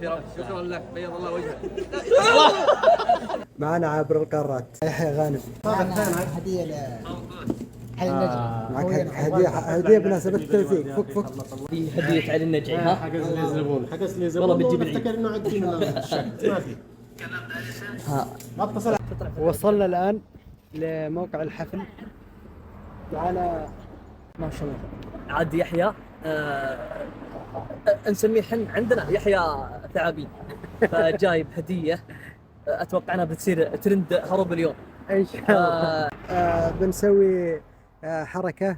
وافي. شكرا لك، بيض الله وجهك. معنا عبر القارات يحيى غانم. هدية حي النجم. معك هدية بمناسبة التوفيق. فك هدية علي النجعي. ها حجز لي زبون، حجز لي زبون. والله بتجيب العيد. افتكر انه عندي من الشحن ما في. ما اتصل. وصلنا الآن لموقع الحفل. معنا ما شاء الله عاد يحيى. نسميه حن عندنا يحيى ثعابين. فجايب هدية اتوقع انها بتصير ترند هروب اليوم ان شاء الله. بنسوي حركة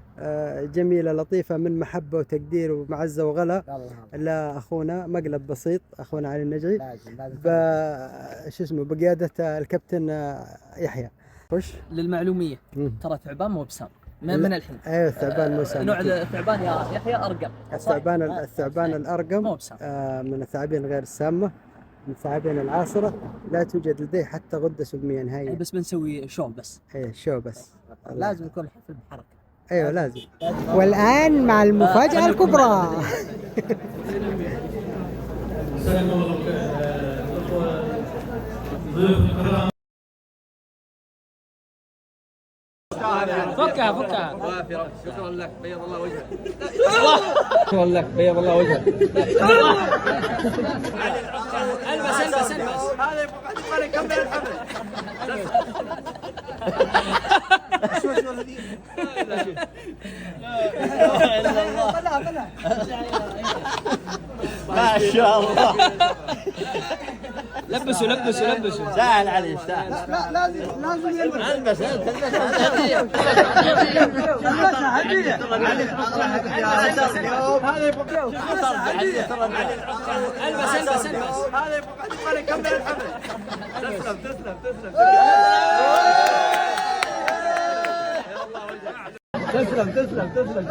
جميلة لطيفة من محبة وتقدير ومعزة وغلا لأخونا. مقلب بسيط أخونا علي النجعي شو اسمه بقيادة الكابتن يحيى. وش للمعلومية ترى ثعبان مو بسام من الحين. ايوه الثعبان مو سام. نوع الثعبان يا يحيى ارقم. الثعبان الأرقم من الثعابين غير السامة، من الثعابين العاصرة. لا توجد لديه حتى غدة سلمية نهائيا. بس بنسوي شو بس. ايه شو بس. لازم يكون حفل بحركة. ايوه لازم. والآن مع المفاجأة الكبرى. فكها وافي. شكرا لك، بيض الله وجهك. شكرا لك، بيض الله وجهك. البس. هذا يبغى نكمل الحفل. شو هذه؟ بلا ما شاء الله. لبسوا سهل علي سهل. لا لازم البس هدية. البس. هذا يبغى نكمل الحفل. تسلم. تسلم.